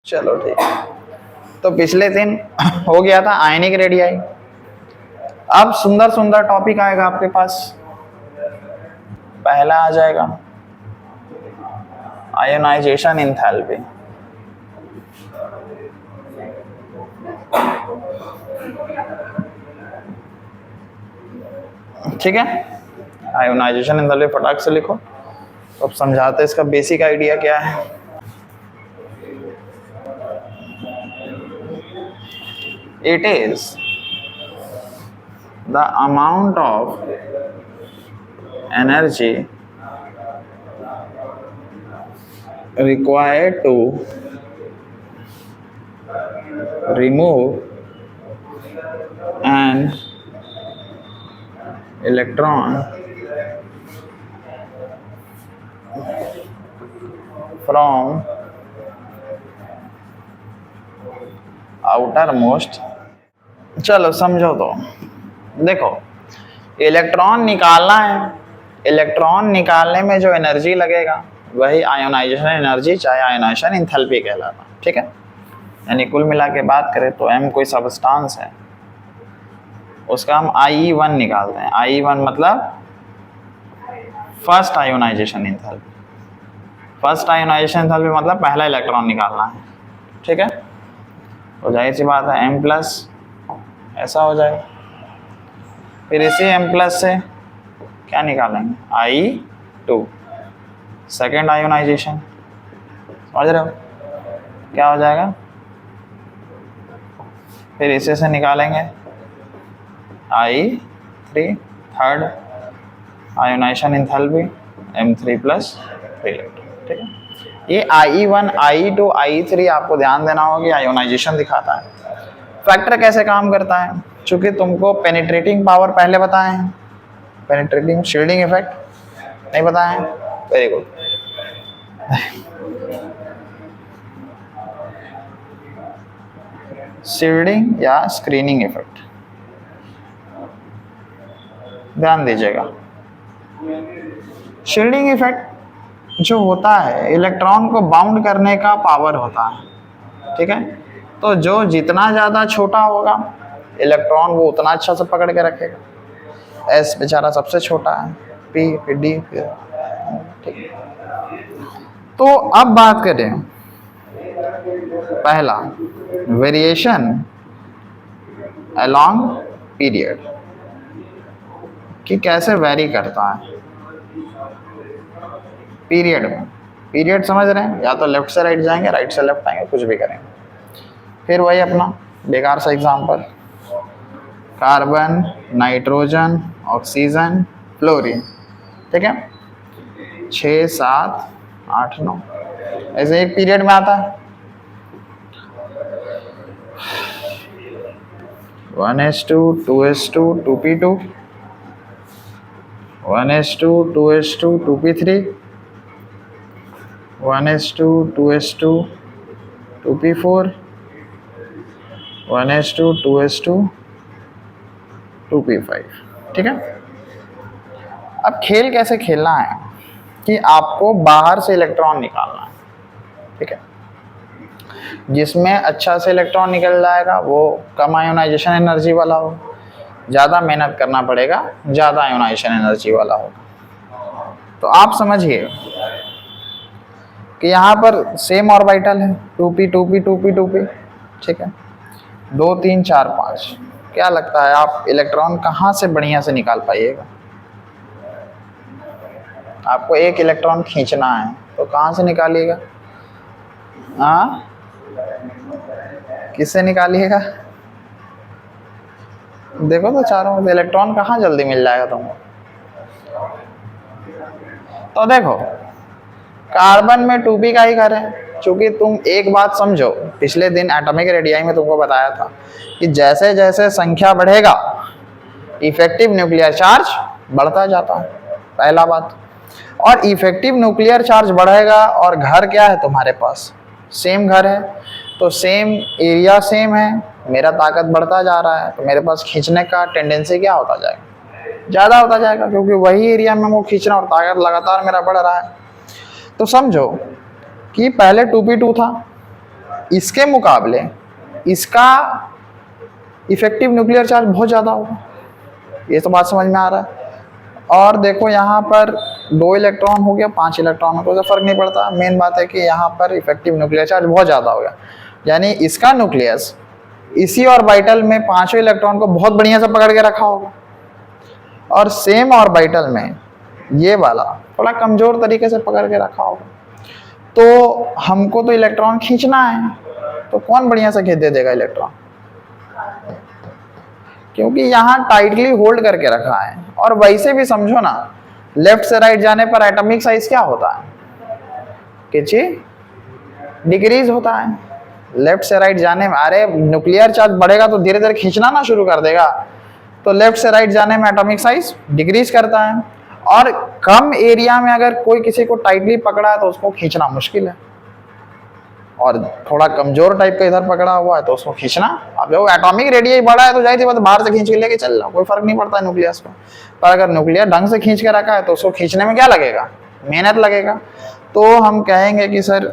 चलो ठीक है। तो पिछले दिन हो गया था आयनिक रेडियाई। अब सुंदर सुंदर टॉपिक आएगा आपके पास। पहला आ जाएगा आयोनाइजेशन एंथैल्पी। ठीक है, आयोनाइजेशन एंथैल्पी फटाक से लिखो। अब समझाते इसका बेसिक आइडिया क्या है। It is the amount of energy required to remove an electron from outermost। चलो समझो तो देखो, इलेक्ट्रॉन निकालना है, इलेक्ट्रॉन निकालने में जो एनर्जी लगेगा वही आयोनाइजेशन एनर्जी चाहे आयोनाइजेशन एंथैल्पी कहलाता है। ठीक है, यानी कुल मिला के बात करें तो m कोई सबस्टांस है, उसका हम IE1 निकालते हैं। IE1 मतलब first ionization enthalpy. First ionization enthalpy मतलब पहला इलेक्ट्रॉन निकालना है। ठीक है, तो जाहिर सी बात है m प्लस ऐसा हो जाएगा। फिर इसी m प्लस से क्या निकालेंगे, I2 सेकेंड आयोनाइजेशन। समझ रहे हो क्या हो जाएगा। फिर इसी से निकालेंगे I3 third ionization enthalpy M3 plus 3 electron. ठीक है, ये IE1 I2 I3 आपको ध्यान देना होगा, आयोनाइजेशन दिखाता है। फैक्टर कैसे काम करता है, चूंकि तुमको पेनिट्रेटिंग पावर पहले बताए हैं, पेनिट्रेटिंग शील्डिंग इफेक्ट नहीं बताए हैं। Very good. शील्डिंग या स्क्रीनिंग इफेक्ट ध्यान दीजिएगा। शील्डिंग इफेक्ट जो होता है इलेक्ट्रॉन को बाउंड करने का पावर होता है। ठीक है, तो जो जितना ज़्यादा छोटा होगा इलेक्ट्रॉन वो उतना अच्छा से पकड़ के रखेगा। S बेचारा सबसे छोटा है, P फिर D फिर। ठीक, तो अब बात करें पहला वेरिएशन अलोंग पीरियड कि कैसे वेरी करता है पीरियड में। पीरियड समझ रहे हैं, या तो लेफ्ट से राइट जाएंगे, राइट से लेफ्ट आएंगे, कुछ भी करेंगे। फिर वही अपना बेकार सा example, carbon, nitrogen, oxygen, fluorine. ठीक है, 6 7 8 9 ऐसे एक पीरियड में आता है। 1s2 2s2 2p2 1s2 2s2 2p3 1s2 2s2 2p4 1s2 2s2 2p5। ठीक है, अब खेल कैसे खेलना है कि आपको बाहर से इलेक्ट्रॉन निकालना है। ठीक है, जिसमें अच्छा से इलेक्ट्रॉन निकल जाएगा वो कम आयोनाइजेशन एनर्जी वाला हो, ज़्यादा मेहनत करना पड़ेगा ज़्यादा आयोनाइजेशन एनर्जी वाला होगा। तो आप समझिए कि यहाँ पर सेम ऑर्बिटल है 2p 2p 2p 2p। ठीक है, 2 3 4 5। क्या लगता है आप इलेक्ट्रॉन कहाँ से बढ़िया से निकाल पाइएगा। आपको एक इलेक्ट्रॉन खींचना है तो कहाँ से निकालिएगा, हाँ किससे निकालिएगा। देखो तो चारों में इलेक्ट्रॉन कहाँ जल्दी मिल जाएगा तुमको। तो देखो कार्बन में 2p का ही घर है। चूंकि तुम एक बात समझो, पिछले दिन एटॉमिक रेडियाई में तुमको बताया था कि जैसे जैसे संख्या बढ़ेगा इफेक्टिव न्यूक्लियर चार्ज बढ़ता जाता है, पहला बात। और इफेक्टिव न्यूक्लियर चार्ज बढ़ेगा और घर क्या है तुम्हारे पास, सेम घर है, तो सेम एरिया सेम है, मेरा ताकत बढ़ता जा रहा है, तो मेरे पास खींचने का टेंडेंसी क्या होता जाएगा, ज़्यादा होता जाएगा, क्योंकि वही एरिया में वो खींचना और ताकत लगातार मेरा बढ़ रहा है। तो समझो कि पहले 2p2 था, इसके मुकाबले इसका इफेक्टिव न्यूक्लियर चार्ज बहुत ज़्यादा होगा, ये तो बात समझ में आ रहा है। और देखो यहाँ पर 2 इलेक्ट्रॉन हो गया 5 इलेक्ट्रॉन हो गया, तो फर्क नहीं पड़ता, मेन बात है कि यहाँ पर इफेक्टिव न्यूक्लियर चार्ज बहुत ज़्यादा हो गया, यानी इसका न्यूक्लियस इसी ऑर्बिटल में 5 इलेक्ट्रॉन को बहुत बढ़िया से पकड़ के रखा होगा, और सेम ऑर्बिटल में ये वाला थोड़ा कमजोर तरीके से पकड़ के रखा होगा। तो हमको तो इलेक्ट्रॉन खींचना है, तो कौन बढ़िया से खींच दे देगा इलेक्ट्रॉन, क्योंकि यहाँ टाइटली होल्ड करके रखा है। और वैसे भी समझो ना, लेफ्ट से राइट जाने पर एटॉमिक साइज क्या होता है किसी डिक्रीज होता है। लेफ्ट से राइट जाने में, अरे न्यूक्लियर चार्ज बढ़ेगा तो धीरे धीरे खींचना ना शुरू कर देगा, तो लेफ्ट से राइट जाने में एटॉमिक साइज डिक्रीज करता है। और कम एरिया में अगर कोई किसी को टाइटली पकड़ा है तो उसको खींचना मुश्किल है, और थोड़ा कमजोर टाइप का इधर पकड़ा हुआ है तो उसको खींचना, अब वो एटॉमिक रेडियस बड़ा है तो जाहिर सी बात बाहर से खींच के लेके चल रहा, कोई फर्क नहीं पड़ता है न्यूक्लियस को। पर अगर न्यूक्लियस ढंग से खींच के रखा है तो उसको खींचने में क्या लगेगा, मेहनत लगेगा। तो हम कहेंगे कि सर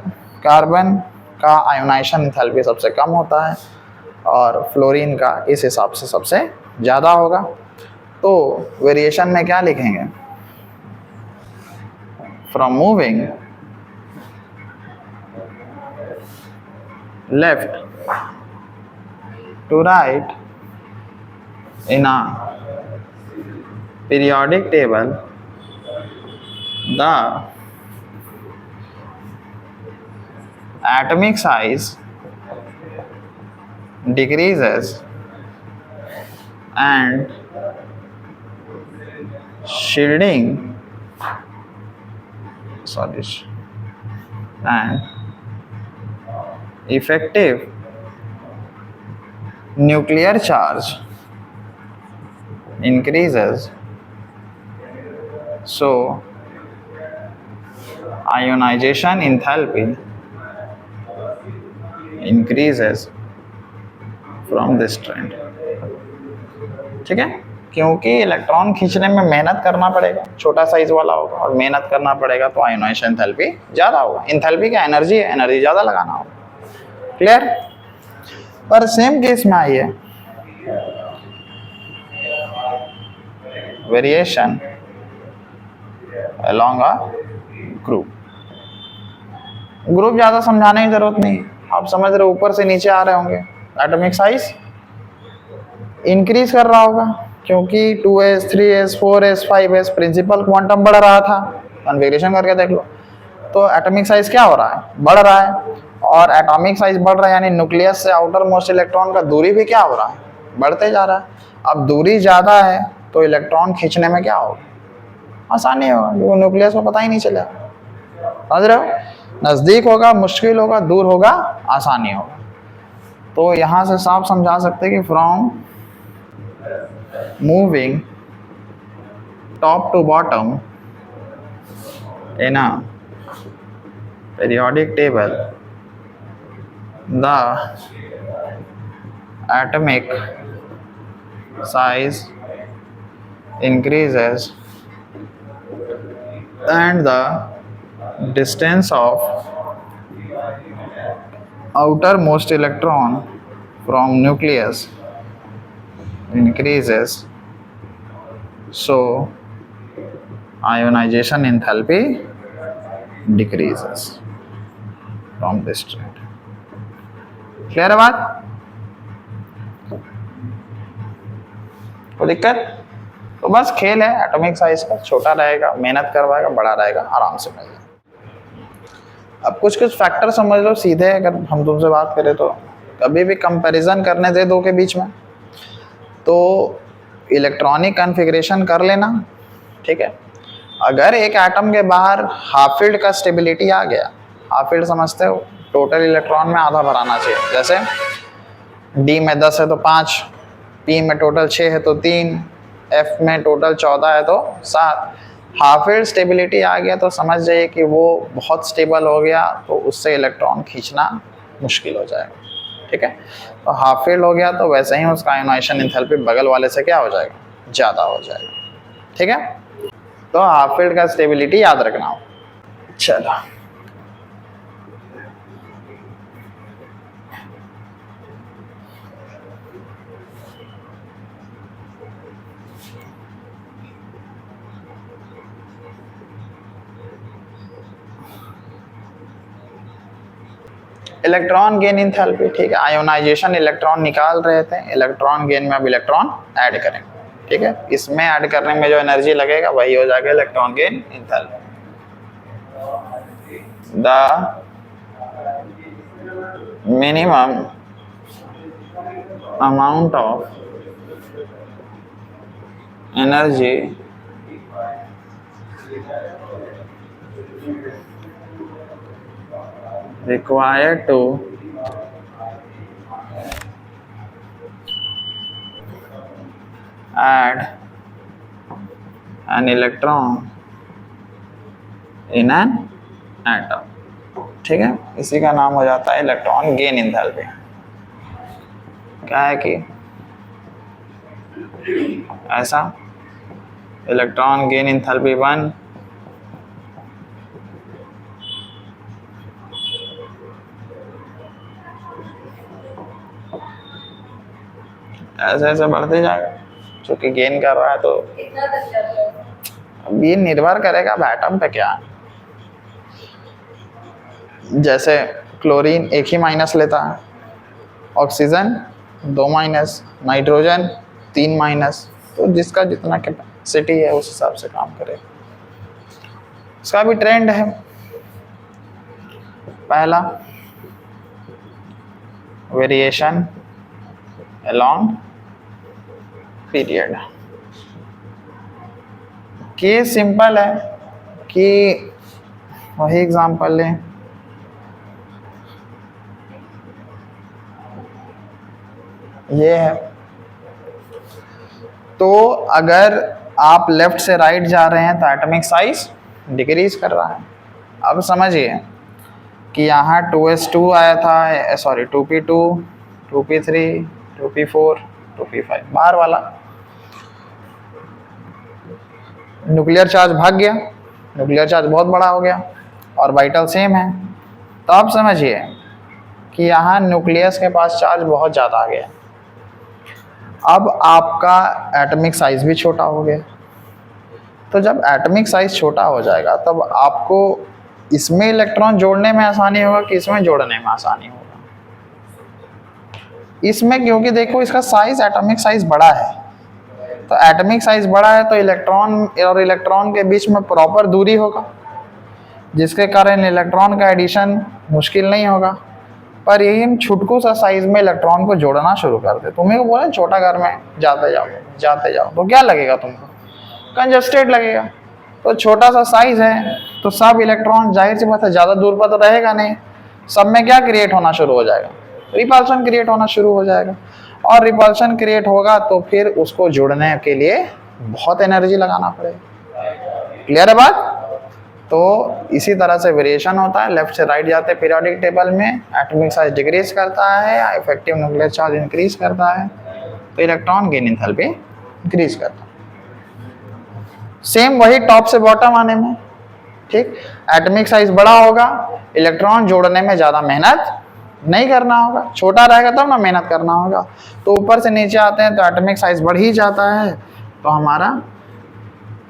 कार्बन का आयोनाइजेशन एंथैल्पी सबसे कम होता है और फ्लोरीन का इस हिसाब से सबसे ज़्यादा होगा। तो वेरिएशन में क्या लिखेंगे, from moving left to right in a periodic table, the atomic size decreases and shielding and effective nuclear charge increases, so ionization enthalpy increases from this trend। ठीक है, क्योंकि इलेक्ट्रॉन खींचने में मेहनत करना पड़ेगा, छोटा साइज वाला होगा और मेहनत करना पड़ेगा, तो आयोनाइजेशन एंथैल्पी ज़्यादा होगा। एंथैल्पी क्या एनर्जी है, एनर्जी ज़्यादा लगाना होगा। क्लियर। पर सेम केस में आइए, variation along a group. Group ज़्यादा समझाने की जरूरत नहीं, आप समझ रहे हो, ऊपर से नीचे आ रहे होंगे, एटॉमिक साइज इंक्रीज कर रहा होगा, क्योंकि 2s 3s 4s 5s principal quantum बढ़ रहा था, कॉन्फ़िगरेशन करके देख लो, तो एटॉमिक साइज क्या हो रहा है, बढ़ रहा है। और एटॉमिक साइज बढ़ रहा है यानी न्यूक्लियस से आउटर मोस्ट इलेक्ट्रॉन का दूरी भी क्या हो रहा है, बढ़ते जा रहा है। अब दूरी ज़्यादा है तो इलेक्ट्रॉन खींचने में क्या होगा, आसानी होगा, वो न्यूक्लियस को पता ही नहीं चलेगा। समझ रहे हो, नज़दीक होगा मुश्किल होगा, दूर होगा आसानी होगा। तो यहाँ से साफ समझा सकते हैं कि from moving top to bottom in a periodic table, the atomic size increases and the distance of outermost electron from nucleus increases, so ionization enthalpy decreases from this trend। Clear है बात, कोई दिक्कत? तो बस खेल है एटॉमिक साइज का, छोटा रहेगा मेहनत करवाएगा, बड़ा रहेगा आराम से मिल जाएगा। अब कुछ कुछ फैक्टर समझ लो सीधे, अगर हम तुमसे बात करें तो कभी भी कंपैरिजन करने दे दो के बीच में, तो इलेक्ट्रॉनिक कॉन्फ़िगरेशन कर लेना। ठीक है, अगर एक एटम के बाहर हाफ फील्ड का स्टेबिलिटी आ गया, हाफ फील्ड समझते हो, टोटल इलेक्ट्रॉन में आधा भराना चाहिए, जैसे डी में 10 है तो 5, पी में टोटल 6 है तो 3, एफ में टोटल 14 है तो 7। हाफ फील्ड स्टेबिलिटी आ गया तो समझ जाइए कि वो बहुत स्टेबल हो गया, तो उससे इलेक्ट्रॉन खींचना मुश्किल हो जाएगा। ठीक है, तो हाफ फील्ड हो गया तो वैसे ही उसका आयोनाइजेशन एंथैल्पी बगल वाले से क्या हो जाएगा, ज़्यादा हो जाएगा। ठीक है, तो हाफ फील्ड का स्टेबिलिटी याद रखना हो। चलो इलेक्ट्रॉन गेन इंथैल्पी, ठीक है, आयोनाइजेशन इलेक्ट्रॉन निकाल रहे थे, इलेक्ट्रॉन गेन में अब इलेक्ट्रॉन ऐड करेंगे, ठीक है, इसमें ऐड करने में जो एनर्जी लगेगा वही हो जाएगा electron gain enthalpy. The minimum amount of energy required to add an electron in an atom, ठीक है, इसी का नाम हो जाता है इलेक्ट्रॉन गेन इंथैल्पी। क्या है कि ऐसा इलेक्ट्रॉन गेन इंथैल्पी 1 ऐसे ऐसे बढ़ते जाएगा, क्योंकि गेन कर रहा है तो अब ये निर्भर करेगा एटम पे क्या है। जैसे क्लोरीन एक ही माइनस लेता है, ऑक्सीजन 2 माइनस, नाइट्रोजन 3 माइनस, तो जिसका जितना कैपेसिटी है उस हिसाब से काम करेगा। इसका भी ट्रेंड है। पहला variation along period. Case simple है कि वही एग्जांपल लें, ये है, तो अगर आप लेफ्ट से राइट जा रहे हैं तो एटॉमिक साइज डिक्रीज कर रहा है। अब समझिए कि यहाँ 2s2 आया था, sorry 2p2, 2p3, 2p4, 2p5, बाहर वाला न्यूक्लियर चार्ज भाग गया, न्यूक्लियर चार्ज बहुत बड़ा हो गया, ऑर्बिटल सेम है, तो आप समझिए कि यहाँ न्यूक्लियस के पास चार्ज बहुत ज़्यादा आ गया। अब आपका एटॉमिक साइज भी छोटा हो गया, तो जब एटॉमिक साइज छोटा हो जाएगा तब आपको इसमें इलेक्ट्रॉन जोड़ने में आसानी होगा कि इसमें जोड़ने में आसानी होगा। इसमें क्योंकि देखो इसका साइज एटॉमिक साइज बड़ा है, तो एटॉमिक साइज बड़ा है तो इलेक्ट्रॉन और इलेक्ट्रॉन के बीच में प्रॉपर दूरी होगा, जिसके कारण इलेक्ट्रॉन का एडिशन मुश्किल नहीं होगा। पर यही हम छुटकू सा साइज में इलेक्ट्रॉन को जोड़ना शुरू कर दे, तुम्हें को बोले छोटा घर में जाते जाओ तो क्या लगेगा तुमको, कंजस्टेड लगेगा। तो छोटा सा साइज है तो सब इलेक्ट्रॉन जाहिर सी बात है ज़्यादा दूर पर तो रहेगा नहीं, सब में क्या क्रिएट होना शुरू हो जाएगा, रिपल्शन क्रिएट होना शुरू हो जाएगा। और रिपल्शन क्रिएट होगा तो फिर उसको जोड़ने के लिए बहुत एनर्जी लगाना पड़ेगा। क्लियर है बात? तो इसी तरह से वेरिएशन होता है, लेफ्ट से राइट जाते पीरियोडिक टेबल में, एटॉमिक साइज डिक्रीज करता है, इफेक्टिव न्यूक्लियर चार्ज इंक्रीज करता है, तो इलेक्ट्रॉन गेन एंथैल्पी इंक्रीज करता है। सेम वही टॉप से बॉटम आने में, ठीक, एटॉमिक साइज बड़ा होगा, इलेक्ट्रॉन जोड़ने में ज़्यादा मेहनत नहीं करना होगा, छोटा रहेगा तब ना मेहनत करना होगा। तो ऊपर से नीचे आते हैं तो एटॉमिक साइज बढ़ ही जाता है, तो हमारा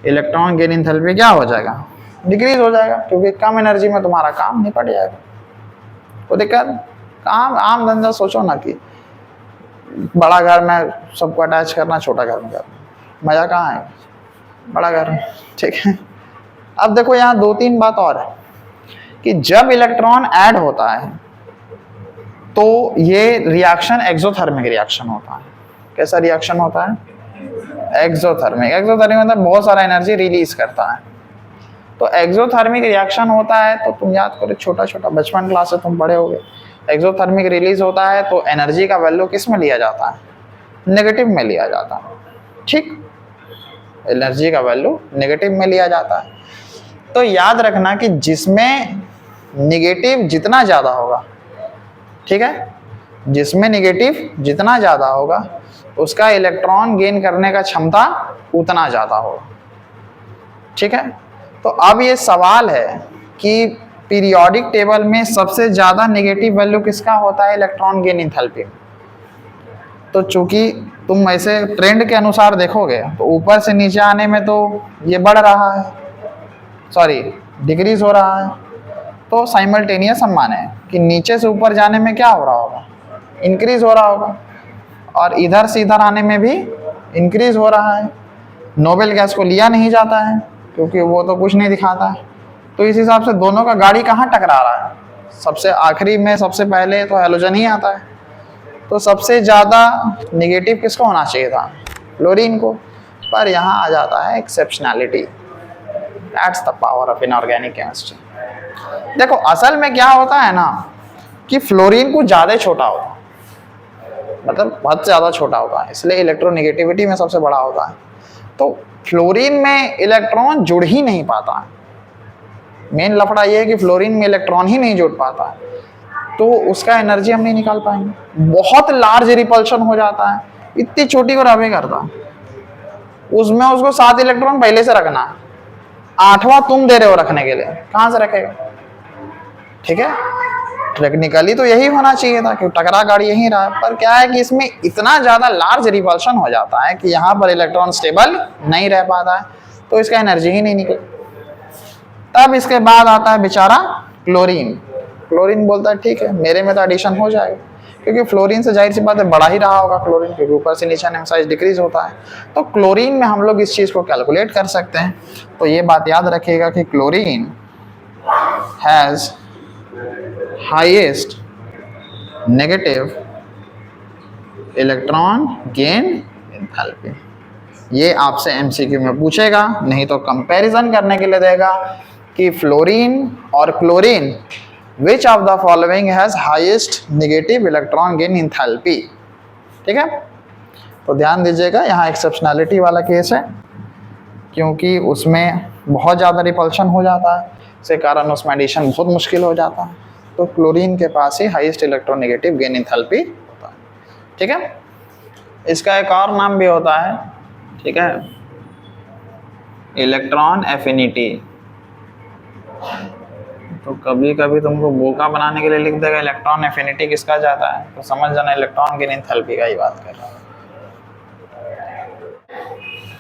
इलेक्ट्रॉन गेन एंथैल्पी क्या हो जाएगा, डिक्रीज हो जाएगा, क्योंकि कम एनर्जी में तुम्हारा काम निपट जाएगा। तो दिक्कत काम आम धंधा सोचो ना कि बड़ा घर में सबको अटैच करना, छोटा घर में करना, मजा कहाँ है, बड़ा घर में, ठीक है। अब देखो यहाँ 2-3 बात और है कि जब इलेक्ट्रॉन ऐड होता है तो ये रिएक्शन एक्सोथर्मिक रिएक्शन होता है। कैसा रिएक्शन होता है? एक्सोथर्मिक मतलब बहुत सारा एनर्जी रिलीज करता है। तो एक्सोथर्मिक रिएक्शन होता है तो तुम याद करो, छोटा छोटा बचपन क्लास से तुम पढ़े होगे, एक्सोथर्मिक रिलीज होता है तो एनर्जी का वैल्यू किस में लिया जाता है, नेगेटिव में लिया जाता है, ठीक, एनर्जी का वैल्यू नेगेटिव में लिया जाता है। तो याद रखना कि जिसमें नेगेटिव जितना ज़्यादा होगा, ठीक है, जिसमें नेगेटिव जितना ज़्यादा होगा उसका इलेक्ट्रॉन गेन करने का क्षमता उतना ज़्यादा होगा, ठीक है। तो अब ये सवाल है कि पीरियोडिक टेबल में सबसे ज़्यादा नेगेटिव वैल्यू किसका होता है इलेक्ट्रॉन गेन एंथैल्पी में। तो चूंकि तुम ऐसे ट्रेंड के अनुसार देखोगे तो ऊपर से नीचे आने में तो ये बढ़ रहा है, सॉरी डिक्रीज हो रहा है, तो साइमल्टेनियस हम माने कि नीचे से ऊपर जाने में क्या हो रहा होगा, इंक्रीज हो रहा होगा, और इधर से इधर आने में भी इंक्रीज हो रहा है। नोबेल गैस को लिया नहीं जाता है क्योंकि वो तो कुछ नहीं दिखाता है। तो इस हिसाब से दोनों का गाड़ी कहाँ टकरा रहा है, सबसे आखिरी में सबसे पहले तो हैलोजन ही आता है। तो सबसे ज़्यादा निगेटिव किसको होना चाहिए था, फ्लोरीन को। पर यहाँ आ जाता है exceptionality, that's the power of inorganic chemistry. देखो असल में क्या होता है ना कि फ्लोरीन को ज़्यादा छोटा होता है, मतलब बहुत ज़्यादा छोटा होता है, इसलिए इलेक्ट्रोनेगेटिविटी में सबसे बड़ा होता है। तो फ्लोरीन में इलेक्ट्रॉन जुड़ ही नहीं पाता है, मेन लफड़ा ये है कि फ्लोरीन में इलेक्ट्रॉन ही नहीं जुड़ पाता है, तो उसका एनर्जी हम नहीं निकाल पाएंगे। बहुत लार्ज रिपल्शन हो जाता है, इतनी छोटी को रवे करता है, उसमें उसको 7 इलेक्ट्रॉन पहले से रखना है, 8वां तुम दे रहे हो रखने के लिए, कहां से रखेगा। ठीक है, टेक्निकली तो यही होना चाहिए था कि टकरा गाड़ी यही रहा, पर क्या है कि इसमें इतना ज्यादा लार्ज रिपल्शन हो जाता है कि यहाँ पर इलेक्ट्रॉन स्टेबल नहीं रह पाता है, तो इसका एनर्जी ही नहीं निकल। तब इसके बाद आता है बेचारा क्लोरीन। क्लोरीन बोलता है ठीक है मेरे में तो एडिशन हो जाएगा, क्योंकि फ्लोरीन से जाहिर सी बात है बड़ा ही रहा होगा क्लोरीन, क्योंकि ऊपर से नीचे में साइज डिक्रीज होता है। तो क्लोरीन में हम लोग इस चीज को कैलकुलेट कर सकते हैं। तो ये बात याद रखिएगा कि chlorine has highest negative electron gain enthalpy. ये आपसे एमसीक्यू में पूछेगा, नहीं तो कंपैरिजन करने के लिए देगा कि फ्लोरीन और chlorine which of the following has highest negative electron gain enthalpy. ठीक है, तो ध्यान दीजिएगा यहाँ एक्सेप्शनैलिटी वाला केस है, क्योंकि उसमें बहुत ज़्यादा रिपल्शन हो जाता है, इसे कारण उसमें एडिशन बहुत मुश्किल हो जाता है। तो क्लोरीन के पास ही हाईएस्ट इलेक्ट्रोनेगेटिव गेन एंथैल्पी होता है। ठीक है, इसका एक और नाम भी होता है, ठीक है, इलेक्ट्रॉन एफिनिटी। तो कभी कभी तुमको बोका बनाने के लिए लिख देगा इलेक्ट्रॉन एफिनिटी किसका जाता है, तो समझ जाना इलेक्ट्रॉन गेन एंथैल्पी का ही बात कर रहा है।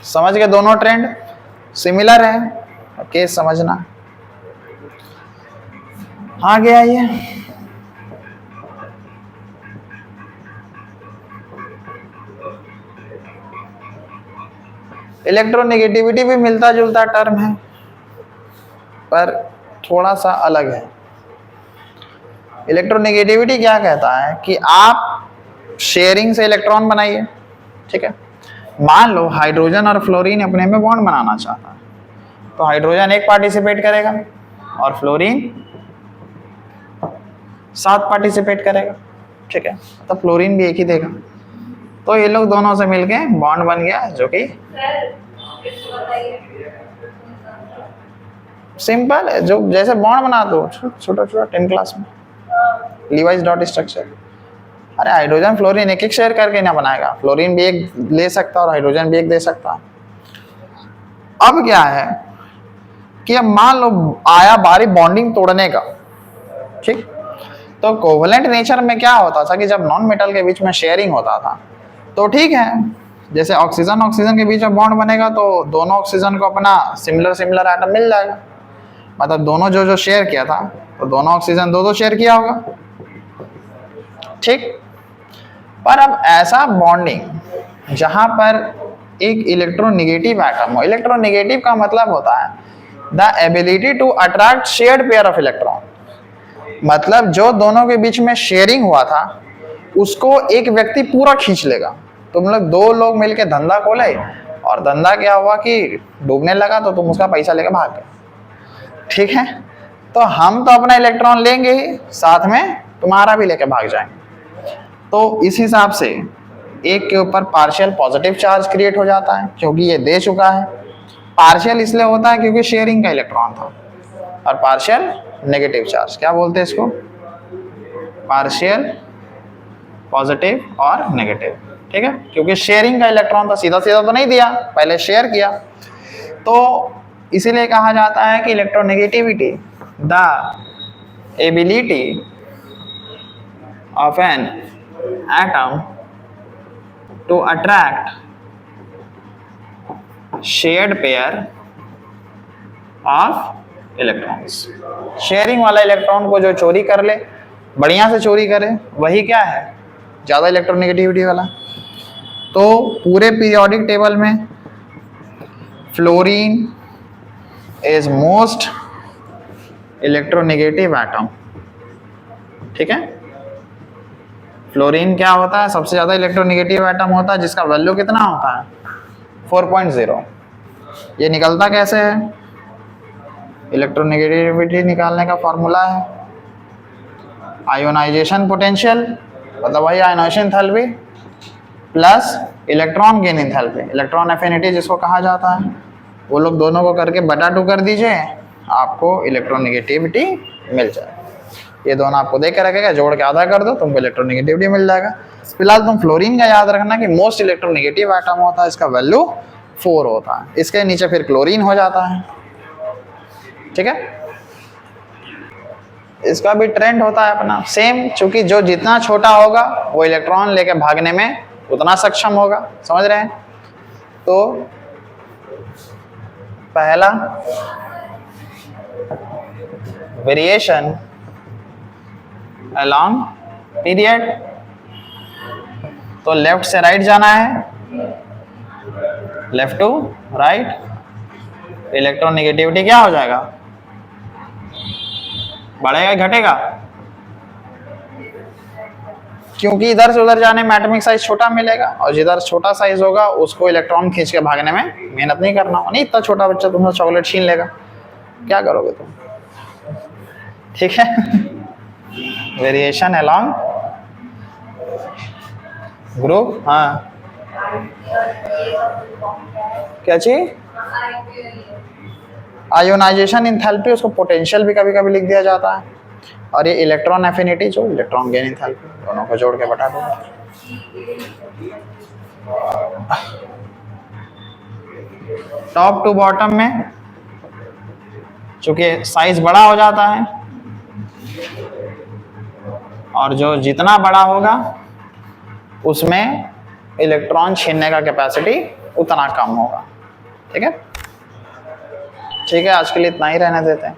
समझ गए, दोनों ट्रेंड सिमिलर है, केस समझना। आगे आइए, इलेक्ट्रोनेगेटिविटी भी मिलता जुलता टर्म है पर थोड़ा सा अलग है। इलेक्ट्रोनेगेटिविटी क्या कहता है कि आप शेयरिंग से इलेक्ट्रॉन बनाइए। ठीक है, मान लो हाइड्रोजन और फ्लोरीन अपने में बॉन्ड बनाना चाहता है, तो हाइड्रोजन एक पार्टिसिपेट करेगा और फ्लोरीन 7 पार्टिसिपेट करेगा। ठीक है, तो फ्लोरीन भी एक ही देगा, तो ये लोग दोनों से मिलके बॉन्ड बन गया, जो कि सिंपल है, जो जैसे बॉन्ड बना दो छोटा छोटा 10 क्लास में, लीवाइस डॉट स्ट्रक्चर। अरे हाइड्रोजन फ्लोरीन एक एक शेयर करके ना बनाएगा, फ्लोरीन भी एक ले सकता है और हाइड्रोजन भी एक दे सकता है। अब क्या है कि अब मान लो आया बारी बॉन्डिंग तोड़ने का। ठीक, तो कोवलेंट नेचर में क्या होता था कि जब नॉन मेटल के बीच में शेयरिंग होता था तो ठीक है, जैसे ऑक्सीजन ऑक्सीजन के बीच में बॉन्ड बनेगा तो दोनों ऑक्सीजन को अपना सिमिलर सिमिलर एटम मिल जाएगा, मतलब दोनों जो जो शेयर किया था तो दोनों ऑक्सीजन दो शेयर किया होगा। ठीक, पर अब ऐसा बॉन्डिंग जहां पर एक इलेक्ट्रोनेगेटिव एटम हो, इलेक्ट्रोनेगेटिव का मतलब होता है the ability to attract shared pair of electron, मतलब जो दोनों के बीच में शेयरिंग हुआ था उसको एक व्यक्ति पूरा खींच लेगा। तुम लोग 2 लोग मिलके धंधा खोले और धंधा क्या हुआ कि डूबने लगा, तो तुम उसका पैसा लेकर भाग गए। ठीक है, तो हम तो अपना इलेक्ट्रॉन लेंगे ही, साथ में तुम्हारा भी लेके भाग जाएंगे। तो इस हिसाब से एक के ऊपर पार्शियल पॉजिटिव चार्ज क्रिएट हो जाता है, क्योंकि ये दे चुका है। पार्शियल इसलिए होता है क्योंकि शेयरिंग का इलेक्ट्रॉन था, और पार्शियल नेगेटिव चार्ज क्या बोलते हैं इसको, पार्शियल पॉजिटिव और नेगेटिव। ठीक है, क्योंकि शेयरिंग का इलेक्ट्रॉन था, सीधा सीधा तो नहीं दिया, पहले शेयर किया, तो इसीलिए कहा जाता है कि electronegativity the ability of an atom to attract shared pair of electrons. Sharing वाला इलेक्ट्रॉन को जो चोरी कर ले, बढ़िया से चोरी करे, वही क्या है, ज़्यादा इलेक्ट्रोनेगेटिविटी वाला। तो पूरे पीरियोडिक टेबल में fluorine is most electronegative atom. ठीक है, फ्लोरीन क्या होता है, सबसे ज़्यादा इलेक्ट्रोनेगेटिव एटम होता है, जिसका वैल्यू कितना होता है 4.0। ये निकलता कैसे है, इलेक्ट्रोनेगेटिविटी निकालने का फॉर्मूला है आयोनाइजेशन पोटेंशियल, मतलब वही ionisation enthalpy plus electron gain enthalpy, electron affinity जिसको कहा जाता है, वो लोग दोनों को करके बटा 2 कर दीजिए, आपको इलेक्ट्रोनेगेटिविटी मिल जाए। ये दोनों आपको दे के रखेगा, जोड़ के आधा कर दो, तुमको इलेक्ट्रोनेगेटिविटी मिल जाएगा। फिलहाल तुम फ्लोरीन का याद रखना कि मोस्ट इलेक्ट्रोनेगेटिव एटम होता है, इसका वैल्यू 4 होता है। इसके नीचे फिर क्लोरीन हो जाता है। ठीक है, इसका भी ट्रेंड होता है अपना सेम, चूंकि जो जितना छोटा होगा वो इलेक्ट्रॉन लेके भागने में उतना सक्षम होगा। समझ रहे हैं? तो पहला वेरिएशन अलोंग पीरियड, तो लेफ्ट से राइट जाना है, लेफ्ट टू राइट, इलेक्ट्रोनेगेटिविटी क्या हो जाएगा, बढ़ेगा घटेगा, क्योंकि इधर से उधर जाने में एटॉमिक साइज छोटा मिलेगा, और जिधर छोटा साइज होगा उसको इलेक्ट्रॉन खींच के भागने में मेहनत नहीं करना होगा। नहीं, इतना छोटा बच्चा तुमसे चॉकलेट छीन लेगा, क्या करोगे तुम? ठीक है, वेरिएशन अलोंग ग्रुप, हाँ क्या चीज, आयोनाइजेशन एंथैल्पी, उसको पोटेंशियल भी कभी कभी लिख दिया जाता है, और ये इलेक्ट्रॉन एफिनिटी जो इलेक्ट्रॉन गेन एंथैल्पी, दोनों को जोड़ के बता दो। टॉप टू बॉटम में चूंकि साइज बड़ा हो जाता है, और जो जितना बड़ा होगा उसमें इलेक्ट्रॉन छीनने का कैपेसिटी उतना कम होगा। ठीक है, ठीक है, आज के लिए इतना ही रहने देते हैं।